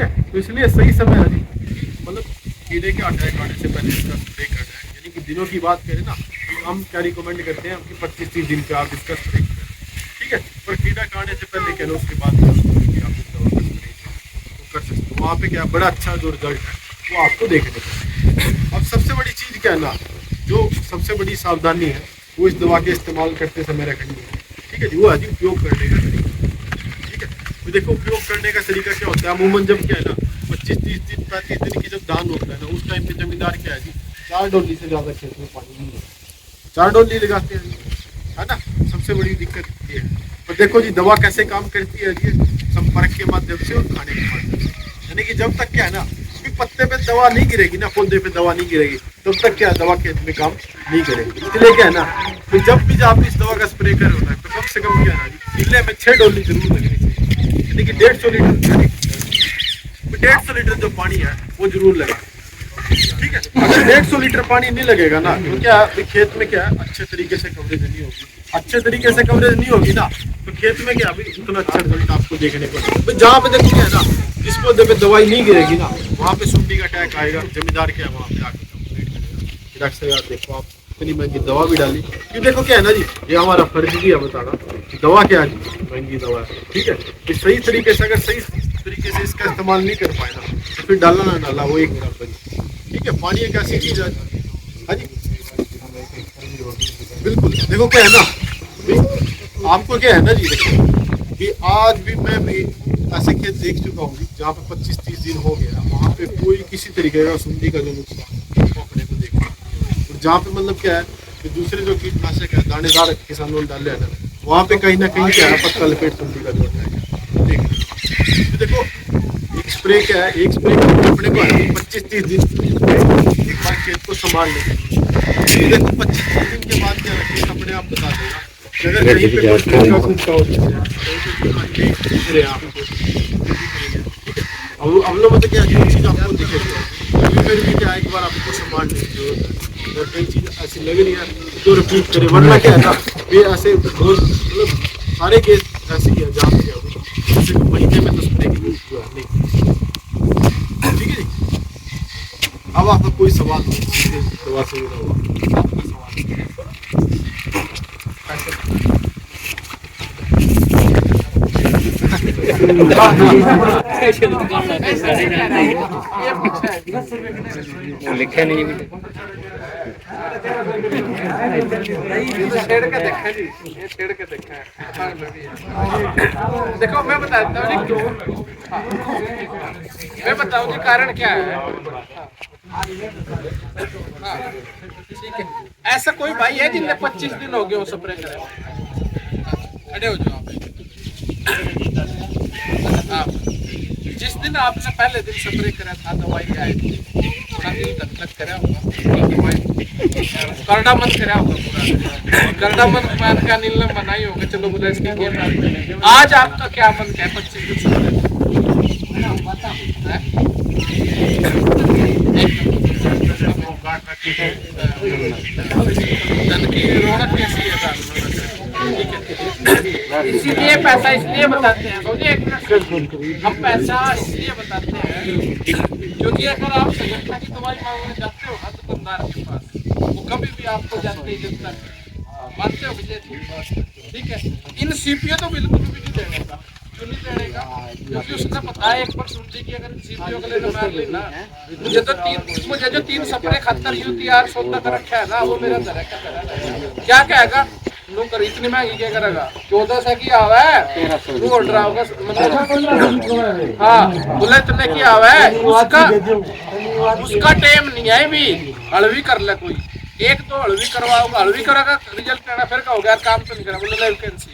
है। तो इसलिए सही समय है जी, मतलब कीड़े के अटैक आने से पहले इसका स्प्रे करना है। यानी कि दिनों की बात करें ना, तो हम क्या रिकमेंड करते हैं कि 25-30 दिन पे आप इसका स्प्रे करें, ठीक है। पर कीड़ा के आने से पहले कह लो, उसके बाद आप इस दवा का स्प्रे तो कर सकते हो। वहाँ पे क्या बड़ा अच्छा जो रिजल्ट है वो आपको देखने को मिलेगा। अब सबसे बड़ी चीज़ क्या है ना, जो सबसे बड़ी सावधानी है वो इस दवा के इस्तेमाल करते समय रखनी है, ठीक है जी। वो है जी उपयोग करने का तरीका, ठीक है। तो देखो उपयोग करने का तरीका क्या होता है, अमूमन जब क्या है ना 25-30 दिन 35 दिन की जब धान होता है ना, उस टाइम पे जमींदार क्या है जी 4 डोली से ज़्यादा खेत में पानी नहीं है, 4 डोली लगाते हैं, है ना। सबसे बड़ी दिक्कत ये है। और देखो जी दवा कैसे काम करती है जी, संपर्क के माध्यम से और खाने के माध्यम से। यानी कि जब तक क्या है ना कि पत्ते पे दवा नहीं गिरेगी ना, पौधे पे दवा नहीं गिरेगी, तब तक क्या दवा खेत में काम नहीं करेगी। इसलिए क्या है ना कि जब भी आप इस दवा का स्प्रे कर रहे हो ना, तो कम से कम क्या है ना किले में 6 डोली जरूर लगनी चाहिए। यानी कि 150 लीटर, 150 लीटर जो पानी है वो जरूर लगे, ठीक है। अगर 150 लीटर पानी नहीं लगेगा ना, तो क्या खेत में क्या अच्छे तरीके से कवरेज नहीं होगी। अच्छे तरीके से कवरेज नहीं होगी ना, तो खेत में क्या भी उतना अच्छा रिजल्ट आपको देखने को मिलेगा। जहाँ पे देखो क्या है ना, जिस पौधे पे दवाई नहीं गिरेगी ना, वहाँ पे सुंडी का अटैक आएगा। जमींदार क्या है वहाँ पे आके कंप्लीट करेगा। अक्सर यार देखो आप इतनी महंगी दवा भी डाली, क्योंकि देखो क्या है ना जी, ये हमारा फर्ज भी है बताना दवा क्या है जी, महंगी दवा है, ठीक है। तो सही तरीके से, अगर सही तरीके से इसका इस्तेमाल नहीं कर पाए ना, तो फिर डालना ना डाला वो एक बराबर ही, ठीक है। पानी एक ऐसी चीज है, हाँ जी बिल्कुल। देखो क्या है ना, आपको क्या है ना जी, देखो कि आज भी मैं भी ऐसे खेत देख चुका हूँ जहाँ पे 25-30 दिन हो गया, वहाँ पे कोई किसी तरीके का सुंडी का जो नुकसान अपने को देखा। और जहाँ पे मतलब क्या है कि दूसरे जो कीटनाशक है दानेदार किसानों ने डाले हैं ना, वहाँ पे कहीं ना कहीं क्या है पत्ता लपेट सुंडी का जो है तो देखो एक स्प्रे क्या है, एक स्प्रे अपने को 25-30 दिन एक बार खेत को संभाल लेंगे। देखो 25-30 दिन के बाद क्या है, खेत अपने आप बता देगा अगर कहीं पे कोई कीड़ा सूखा हो अब लोग मतलब क्या जो चीज़ आपको दिखेगी अभी फिर भी क्या एक बार आपको संभालने की जरूरत है। अगर कई चीज़ ऐसी लग रही है तो रिपीट करें, वरना क्या है ना ये ऐसे मतलब सारे केस ऐसे ही है जहाँ पे क्या होगी जैसे महीने में 10 स्प्रे की नहीं, ठीक है जी। अब आपका कोई सवाल नहीं दवा से जुड़ा हुआ आपका सवाल लिखे नहीं छेड़ के देखा जी, ये छेड़ के देखा है। देखो मैं बताता हूँ क्यों, मैं बताऊँ जी कारण क्या है। हाँ ठीक है, ऐसा कोई भाई है जिनने 25 दिन हो गए वो स्प्रे करे, खड़े हो जाओ आप। जिस दिन आपने पहले दिन स्प्रे करा था दवाई आई थी, थोड़ा दिल तक करा होगा दवाई, करड़ा मन करा होगा पूरा, करड़ा मन मान का नील बनाई होगा, चलो बोला इसकी गेम। आज आपका क्या मन क्या है 25 दिन रौनक कैसी है। इसीलिए पैसा इसलिए बताते हैं हम पैसा इसलिए बताते हैं क्योंकि अगर आप संगठन की दवाई मांगने जाते हो ना दुकानदार के पास, वो कभी भी आपको जानते ही देता है, मानते हो विजय, ठीक है। इन सीपीओ तो बिल्कुल भी नहीं देगा, क्यों नहीं देगा, क्योंकि उसने पता है एक बार सुनती कि अगर सीपीओ के लिए मार लेना, मुझे जो 3 स्प्रे 71 यूटीआर सौदा कर रखा है ना, वो मेरा तरह क्या कहेगा कर इतनी महंगी क्या करेगा, 1400 की आवा है, तू ऑर्डर आओगा मतलब हाँ बोले इतने की आवा है, उसका टाइम नहीं है भी हलवी कर ले कोई, एक तो हलवी करवाओगा, हलवी करेगा रिजल्ट करना, फिर कहोगे यार काम तो नहीं करा, बोले वैकेंसी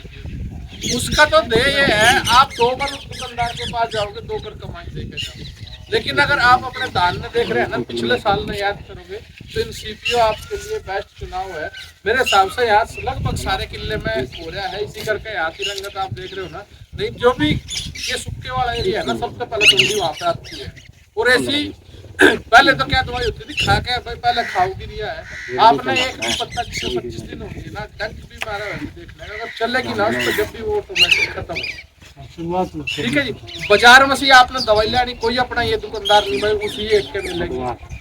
उसका तो दे ये है। आप 2 बार उस दुकानदार के पास जाओगे 2 बार कमाई देके जाओगे, लेकिन अगर आप अपने दान में देख रहे हैं ना, पिछले साल में याद करोगे तो इन सीपीओ आपके लिए बेस्ट चुनाव है मेरे हिसाब से। यार लगभग सारे किले में हो रहा है, इसी करके यहाँ की रंगत आप देख रहे हो ना। नहीं जो भी ये सुक्के वाला एरिया है ना, सबसे पहले सुंडी वहाँ पे आती है। और ऐसी पहले तो क्या दवाई होती थी, खा के भाई पहले खाओगी दिया है आपने, एक भी पत्ता जिससे 25 दिन होगी ना, डंक भी मारा है देखना, अगर चलेगी ना तो जब भी वो ऑटोमेटिक खत्म हो। शुरुआत में ठीक है जी। बाजार में से आपने दवाई लेनी, कोई अपना ये दुकानदार नहीं भाई उसी एक के मिलेगी।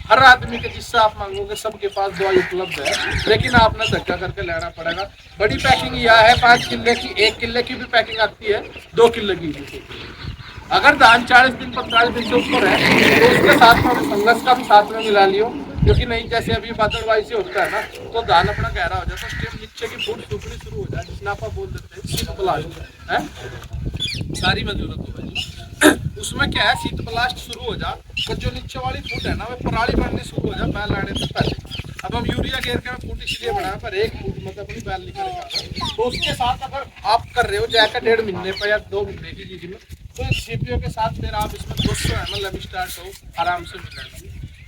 हर आदमी के जिससे आप मांगोगे सबके पास दवाई उपलब्ध है, लेकिन आपने धक्का करके लेना पड़ेगा। बड़ी पैकिंग यह है 5 किले की, 1 किले की भी पैकिंग आती है, 2 किले की भी। अगर धान 40 दिन 45 दिन से ऊपर है तो उसके साथ में फंगस का भी साथ में मिला लियो, क्योंकि नहीं जैसे अभी बादलवाई से होता है ना, तो धान अपना गहरा हो जाता है, स्टेम नीचे की फूट सूखनी शुरू हो जाए, जिसमें आप बोल देते हैं शीत ब्लास्ट है, सारी में जरूरत हो जाए। उसमें क्या है, शीत ब्लास्ट शुरू हो जा तो जो नीचे वाली फूट है ना वो पराली बननी शुरू हो जाए बैल लाने से पहले। अब हम यूरिया घेर के फूट इसलिए बनाए पर 1 फूट मतलब अपनी बैल निकलेगा, तो उसके साथ अगर आप कर रहे हो जाकर 1.5 महीने पर या 2 महीने की चीज में, तो सीपीओ के साथ फिर आप इसमें 200 ml स्टार्ट हो आराम से मिलेगा।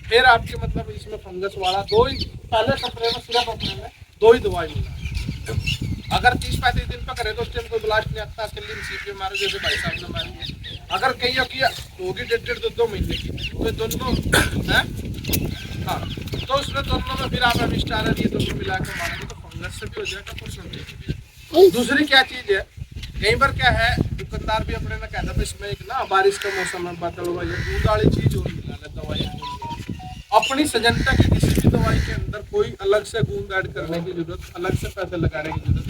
फिर आपके मतलब इसमें फंगस वाला 2 ही पहले स्प्रे में, सिर्फ अपने में 2 ही दवाई मिला। अगर 30-35 दिन पर करे तो उस टाइम कोई ब्लास्ट नहीं आता, अकेले सीपीओ मारो जैसे भाई साहब ने मारी है। अगर कहीं किया होगी 1.5-2 महीने की, तो दोनों है हाँ, तो उसमें दोनों में फिर आप स्टार ये दोनों मिला के मारेंगे तो फंगस से भी हो जाएगा, कुछ। दूसरी क्या चीज है, कई बार क्या है दुकानदार भी अपने ना कहता है इसमें एक ना बारिश का मौसम है, बादल हुआ है, दूध वाली चीज और मिला ले दवाई। अपनी सजनता की किसी भी दवाई के अंदर कोई अलग से गूंद ऐड करने की जरूरत, अलग से पैसे लगाने की जरूरत,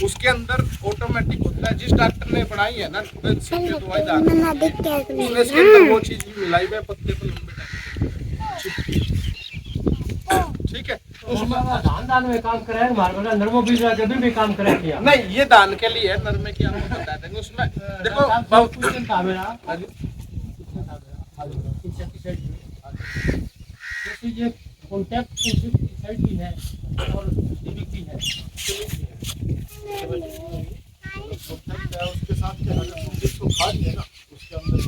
उसके अंदर ऑटोमेटिक होता है। जिस डॉक्टर ने बनाई है ना दवाई उसने इसके अंदर वो चीज भी मिलाई है पत्ते पर लंबे टाइम, ठीक है। उसमें दान में काम करे हमारे नर्मो बीज जब भी काम करे किया नहीं, ये दान के लिए है, नरमे की आपको बता देंगे। उसमें देखो बहुत क्वेश्चन था मेरा, जैसे ये कॉन्टैक्ट साइड भी है और टीवी भी है, उसके साथ क्या है, तुम जिसको खा लिया ना उसके अंदर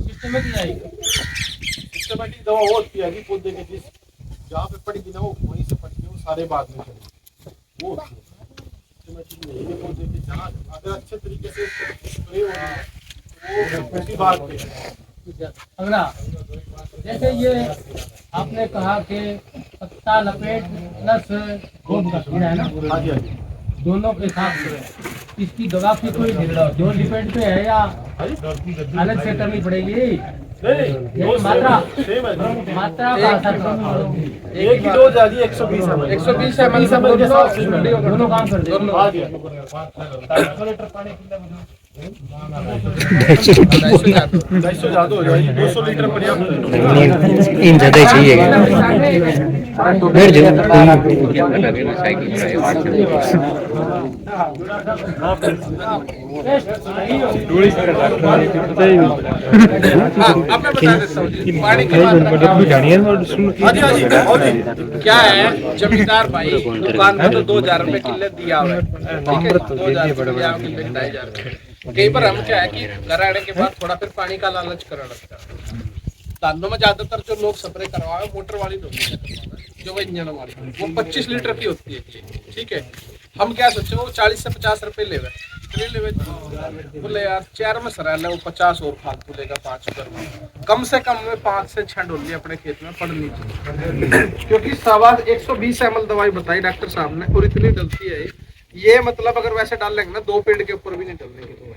सिस्टमेटिक आएगी। सिस्टमेटिक दवा वो होती है कि पौधे के जिस जहाँ पे पड़ेगी ना वो वहीं से पड़ेगी, वो सारे बाद में चलेगी, वो होती है सिस्टमेटिक नहीं है। पौधे के जहाँ अगर अच्छे तरीके से स्प्रे हो रही है वो उसी बात पे है। अगला जैसे ये आपने कहा कि पत्ता लपेट प्लस गोद का कीड़ा है ना, हाँ जी, हाँ जी। दोनों के साथ से इसकी दवा की कोई जो डिपेंड पे है या अलग से करनी पड़ेगी? नहीं, मात्रा सेम है, मात्रा का एक की डोज आ रही है 120 ml 120 ml के साथ सेम है। दोनों काम कर दे। हाँ जी, 250 लीटर पानी कितना 250 ज्यादा हो जाएगी, 200 लीटर पर्याप्त है। इन ज्यादा चाहिए अब मैं बता देता हूँ जी, पानी की मात्रा हाँ जी, हाँ जी, हाँ जी। क्या है, जमींदार भाई दुकान में तो 2000 रुपए किले दिया हुआ है, ठीक है, 2000 किले 2,500। कई बार हम क्या है कि घर आने के बाद थोड़ा फिर पानी का लालच करने लगता है। धानों में ज्यादातर जो लोग स्प्रे करवाए मोटर वाली होती जो वो इंजन वाली, वो 25 लीटर की होती है, ठीक है। हम क्या सोचे वो 40 से 50 रुपए ले बोले यार 4 में सरा वो 50 और फालतू लेगा 5 रुपए, कम से कम में 5 से 6 डोली अपने खेत में पड़नी चाहिए, क्योंकि 120 ml दवाई बताई डॉक्टर साहब ने और इतनी डलती है ये, मतलब अगर वैसे डाल लेंगे ना 2 पेड़ के ऊपर भी नहीं डलने की दवाई,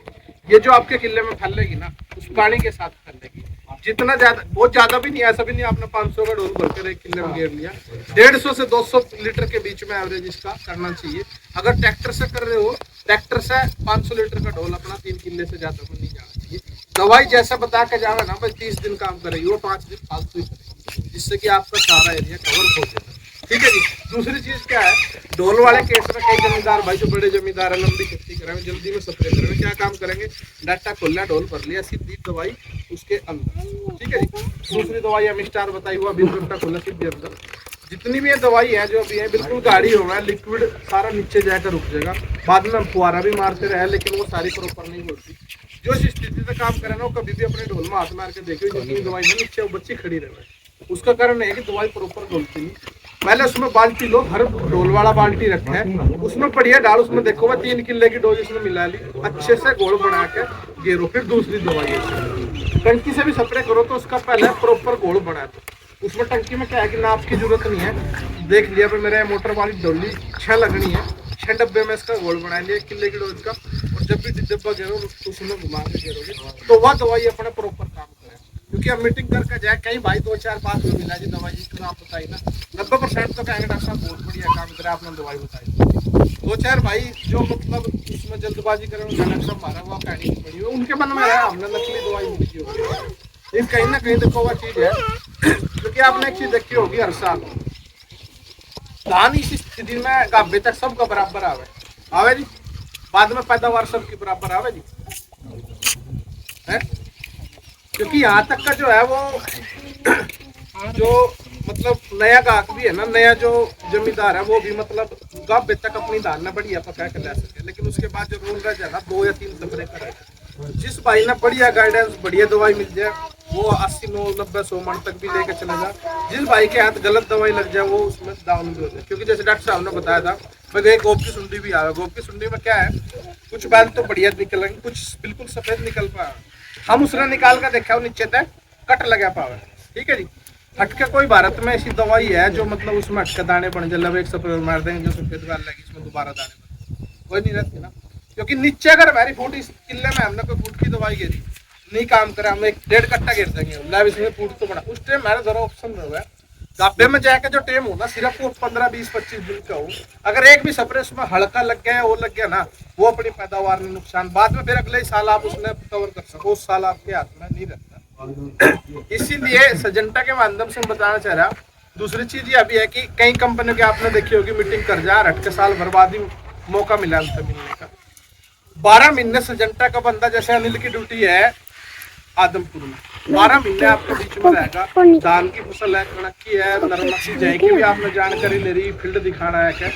ये जो आपके किले में फैलेगी ना उस पानी के साथ फैलेगी। जितना ज्यादा, बहुत ज्यादा भी नहीं, ऐसा भी नहीं आपने 500 का डोल भरकर 1 किले में घेर लिया, 150 से 200 लीटर के बीच में एवरेज इसका करना चाहिए। अगर ट्रैक्टर से कर रहे हो, ट्रैक्टर से 500 लीटर का डोल अपना 3 किले से ज्यादा में नहीं जाना चाहिए। दवाई जैसा बता के जावे ना भाई 30 दिन काम करेगी, वो 5 दिन फालतू ही करेगी, जिससे कि आपका सारा एरिया कवर हो जाए, ठीक है जी। दूसरी चीज क्या है, ढोल वाले केस में कई जमींदार भाई जो बड़े जमींदार है लंबी खेती करेंगे, जल्दी में स्प्रे करेंगे, क्या काम करेंगे, डाटा खोलना, ढोल भर लिया, सीधी दवाई उसके अंदर, ठीक है जी। दूसरी दवाई हम स्टार बताई हुआ, बीस घंटा खोला सीधे अंदर। जितनी भी ये दवाई है जो अभी है बिल्कुल गाढ़ी हो रहा है, लिक्विड सारा नीचे जाकर रुक जाएगा, बाद में हम फुहारा भी मारते रहे लेकिन वो सारी प्रॉपर नहीं होती। जो स्थिति से काम करे ना वो कभी भी अपने ढोल में हाथ मार के देखिए, जितनी दवाई है नीचे वो बच्ची खड़ी रहे, उसका कारण है कि दवाई प्रॉपर डोलती नहीं। पहले उसमें बाल्टी लो, हर ढोल वाला बाल्टी रखा है, उसमें बढ़िया डाल, उसमें देखो वह 3 किले की डोज उसमें मिला ली, अच्छे से गोल बना के गेरो, फिर दूसरी दवाई टंकी से भी स्प्रे करो तो उसका पहले प्रॉपर गोल बना दो। उसमें टंकी में क्या है कि नाप की जरूरत नहीं है, देख लिया भाई मेरे मोटर वाली डोली 6 लगनी है, 6 डब्बे में इसका घोल बनाएंगे 1 किलो की डोज का, और जब भी डिब्बा गिरो उसमें घुमा के गिरोगे तो वह दवाई अपना प्रॉपर काम करे। क्योंकि अब मीटिंग करके जाए कई भाई 2-4 बात में मिला जी दवाई जिसको आप बताई ना 90% तो कहेंगे डॉक्टर साहब बहुत बढ़िया काम करे आपने दवाई बताई। 2-4 भाई जो मतलब उसमें जल्दबाजी करें डॉक्टर मारा वो कहानी बड़ी हो उनके मन में है हमने नकली दवाई मिली होगी। ये कहीं ना कहीं देखो वह चीज है क्योंकि आपने एक चीज देखी होगी हर साल धान इस स्थिति में गाभे तक सबका बराबर आवे जी, बाद में पैदावार सबकी बराबर आवे जी है। क्योंकि यहाँ तक का जो है वो जो मतलब नया गाहक भी है ना, नया जो जमींदार है वो भी मतलब गाभे तक अपनी धान न बढ़िया पका के ले सके, लेकिन उसके बाद जो रोल रह जाए ना 2 या 3 स्प्रे करेगा। जिस भाई ने बढ़िया गाइडेंस बढ़िया दवाई मिल जाए वो 80, 90, 100 मन तक भी लेके चलेगा। जिस भाई के हाथ गलत दवाई लग जाए वो उसमें डाउन भी हो जाए। क्योंकि जैसे डॉक्टर साहब ने बताया था भाई गोप की सुंडी भी आवे, गोप की सुंडी में क्या है कुछ बैल तो बढ़िया निकलेंगे कुछ बिल्कुल सफेद निकल पाए, हम उसने निकाल कर देखा वो नीचे तक कट लगा पावे। ठीक है जी, हटके कोई भारत में ऐसी दवाई है जो मतलब उसमें हटके दाने बन जाए, लब एक स्प्रे मार देंगे जो सफेद बैल लगी इसमें दोबारा दाने बन कोई नहीं रहती ना। क्योंकि नीचे अगर वेरी फूट इस किले में हमने कोई फूट की दवाई गिरी नहीं काम करे, हम 1-1.5 कट्टा गिर देंगे लैब इसमें फूट तो बड़ा उस टाइम मेरा जरा ऑप्शन रहा है गाभे में जाके जो टाइम हो ना सिर्फ वो 15, 20, 25 दिन का हो, अगर एक भी स्प्रे उसमें हल्का लग गया वो लग गया ना वो अपनी पैदावार में नुकसान, बाद में फिर अगले ही साल आप उसने कवर कर सको, उस साल आपके हाथ में नहीं रहता। इसीलिए सजेंटा के माध्यम से बताना चाह रहा। दूसरी चीज ये अभी है कि कई कंपनियों की आपने देखी होगी मीटिंग कर जा हट के साल बर्बादी मौका मिला उनसे मिलने का। 12 महीने सजेंटा का बंदा जैसे अनिल की ड्यूटी है आदमपुर में 12 महीने आपके बीच में रहेगा, धान की फसल है, कणक की है, नरमसी जाए की भी आपने जानकारी ले रही फील्ड दिखाना है क्या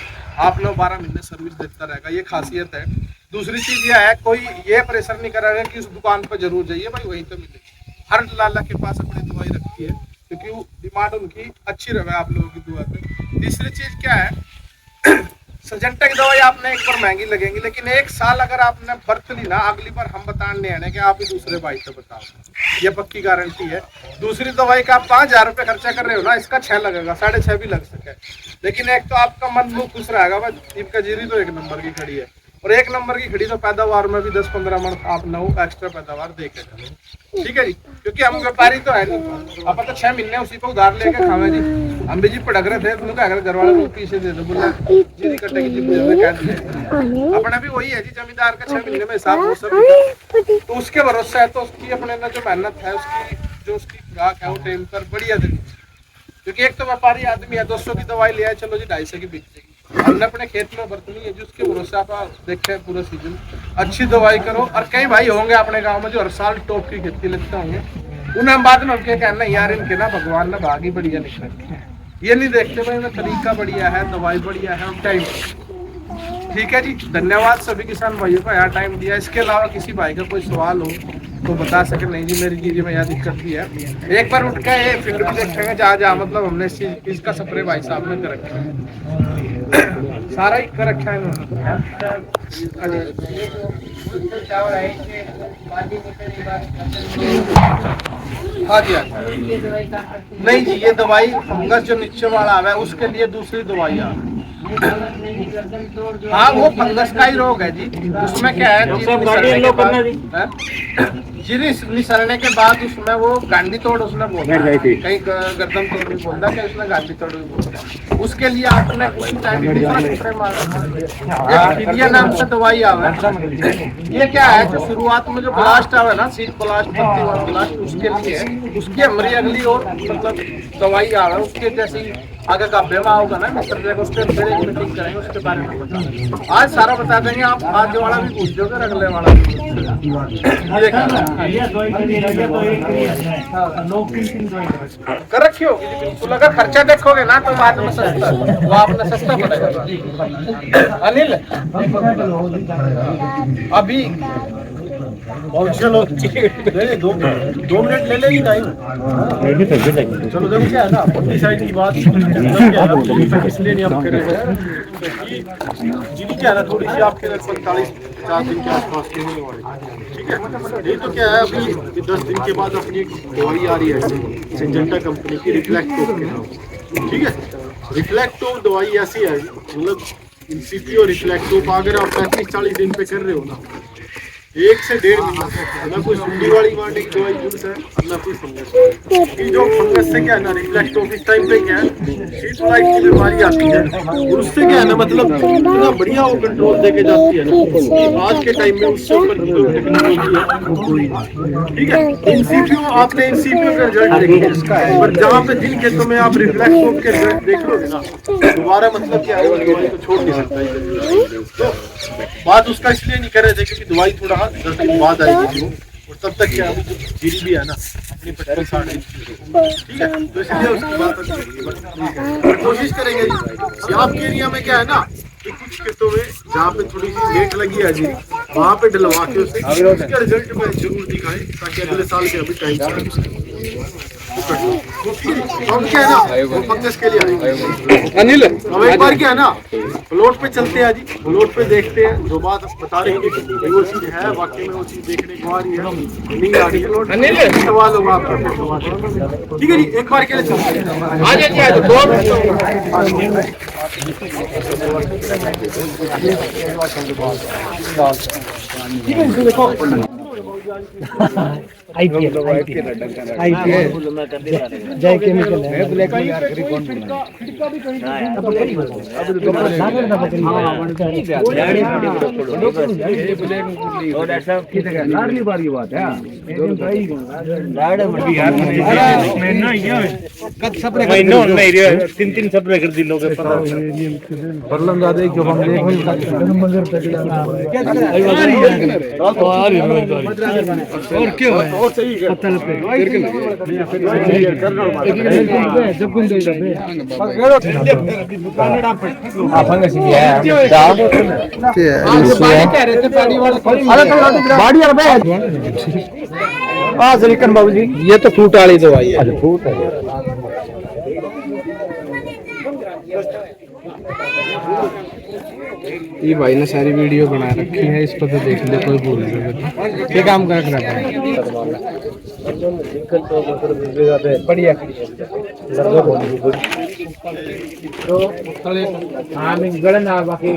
आपने 12 महीने सर्विस देता रहेगा, ये खासियत है। दूसरी चीज यह है कोई ये प्रेशर नहीं करा रहा कि उस दुकान पर जरूर जाइए भाई वहीं तो मिलेगी, हर लाला के पास अपनी दवाई रखी है क्योंकि वो डिमांड उनकी अच्छी रहे आप लोगों की दुआ पे। तीसरी चीज क्या है सजेंटा की दवाई आपने एक बार महंगी लगेगी, लेकिन 1 साल अगर आपने बरत ली ना अगली बार हम बताने आने कि आप ही दूसरे भाई से बताओ, ये पक्की गारंटी है। दूसरी दवाई का आप 5,000 रुपये खर्चा कर रहे हो ना, इसका 6 लगेगा, 6.5 भी लग सके, लेकिन एक तो आपका मन मुंह खुश रहेगा भाई इनका जीरी तो 1 नंबर की खड़ी है, और 1 नंबर की खड़ी तो पैदावार में भी 10-15 मन आप नौ एक्स्ट्रा पैदावार दे के चलो। ठीक है जी, क्योंकि हम व्यापारी तो है नहीं, अपन तो 6 महीने उसी को उधार लेके खावे जी। हम भी जी पड़क रहे थे तुमने क्या घर वाले को पीछे दे दो बोला जीरी कटे की अपना भी वही है जी, जमींदार का 6 महीने में हिसाब हो सब तो उसके भरोसा है, तो उसकी अपने ना जो मेहनत है उसकी जो उसकी खुराक है वो टाइम पर बढ़िया देनी। क्योंकि एक तो व्यापारी आदमी है 200 की दवाई ले आए चलो जी 250 की बिक जाएगी, हमने अपने खेत में बरतनी है जिसके भरोसे आप देखे पूरा सीजन अच्छी दवाई करो। और कई भाई होंगे अपने गांव में जो हर साल टॉप की खेती लेते होंगे, उन्हें हम बाद में उनके कहना यार इनके ना भगवान ने भागी बढ़िया लिखा, ये नहीं देखते भाई उन्हें तरीका बढ़िया है, दवाई बढ़िया है, टाइम। ठीक है जी, धन्यवाद सभी किसान भाइयों को यहाँ टाइम दिया। इसके अलावा किसी भाई का कोई सवाल हो तो बता सके, नहीं जी मेरी चीज़ में यहाँ दिक्कत भी है, एक बार उठ के ये फील्ड भी देखेंगे जहाँ मतलब हमने इस चीज इसका स्प्रे भाई साहब ने कर रखा है, सारा ही कर रखा है हाँ जी हाँ। नहीं जी ये दवाई फंगस जो नीचे वाला है उसके लिए दूसरी दवाई है। हाँ वो फंगस का ही रोग है जी, उसमें क्या है जीरी निसरने के बाद उसमें वो गांडी तोड़ उसमें बोलता है, कहीं गर्दन तोड़ भी बोलता है, उसमें गांडी तोड़ भी बोलता है। उसके लिए आपने उसी टाइम ये नाम से दवाई आवे। ये क्या है जो शुरुआत में जो ब्लास्ट आवे ना सीड ब्लास्ट ब्लास्ट उसके लिए उसकी हमारी अगली और मतलब दवाई आवे उसके जैसी आगे का बेमा होगा ना मिस्टर उसके फिर एक मीटिंग करेंगे उसके बारे में बता आज सारा बता देंगे। आप आज वाला भी पूछ दोगे अगले वाला कर रखी होगी बिल्कुल। अगर खर्चा देखोगे ना तो बाद में सस्ता वो आपने सस्ता पड़ेगा। अनिल अभी और चलो 2 मिनट ले लेगी टाइम। चलो देखो क्या है ना अपनी साइड की बात इसलिए नहीं आप करेंगे क्या है ना थोड़ी सी आपके 45 दिन के आसपास की होने वाली। ठीक है, ये तो क्या है अभी 10 दिन के बाद अपनी एक दवाई आ रही है सिंजेंटा कंपनी की रिफ्लेक्टोव के नाम। ठीक है, रिफ्लेक्टोव दवाई ऐसी है मतलब इंसीपियो रिफ्लेक्टो अगर आप 35-40 दिन पे कर रहे हो ना, 1 से 1.5 महीना ना कोई सुंडी वाली मारने की दवाई यूज है और ना कोई फंगस। कि जो फंगस से क्या है ना, रिफ्लेक्टो इस टाइम पे क्या है, शीट लाइट की बीमारी आती है और उससे क्या है ना, मतलब इतना बढ़िया वो कंट्रोल देके जाती है ना, आज के टाइम में उससे ऊपर की कोई टेक्नोलॉजी है कोई नहीं। ठीक है, इंसीपियो आपने इंसीपियो का रिजल्ट देखा है, पर जहाँ पे जिन खेतों में आप रिफ्लेक्टो के रिजल्ट देख लोगे ना, दोबारा मतलब क्या है, दवाई को छोड़ नहीं सकता। तो बात उसका इसलिए नहीं कर रहे थे क्योंकि दवाई थोड़ा 10 दिन बाद आएगी वो, और तब तक क्या अभी जो जीरी भी है ना अपनी 25-60 दिन की, ठीक है, तो इसलिए उसकी बात कोशिश करेंगे जी। आपके एरिया में क्या है ना कि कुछ खेतों में जहाँ पे थोड़ी सी लेट लगी है जीरी, वहाँ पे डलवा के उसका रिजल्ट में जरूर दिखाएं ताकि अगले साल के अभी टाइम हम क्या है ना, वो फंगस के लिए आएंगे। अनिल अब एक बार क्या है ना, प्लॉट पे चलते हैं जी, प्लॉट पे देखते हैं, जो बात बता रहे हैं कि वो चीज है वाकई में, वो चीज देखने को आ रही है नहीं आ रही है, अनिल सवाल होगा आपका, सवाल। ठीक है जी, एक बार के लिए चलते हैं। आ जाइए, जय केमिकल है, ब्लैक में यार करी कौन बना और ऐसा लाडली बार की बात है महीनों नहीं 3-3 सप्रे कर दी लोग परलम ज्यादा जो हम मगर और क्यों है और सही है पत्थर पे जब कुन दे दे हां फंगस ही है बाड़ी कह रहे थे बाड़ी वाले बाड़ी यार बे हां जरीकन बाबू जी ये तो फूट वाली दवाई है। अच्छा फूट है ये भाई ने सारी वीडियो बना रखी है, इस पर तो देख ले कोई भूल नहीं। ये काम कर रखा है बढ़िया तो हाँ गड़न बाकी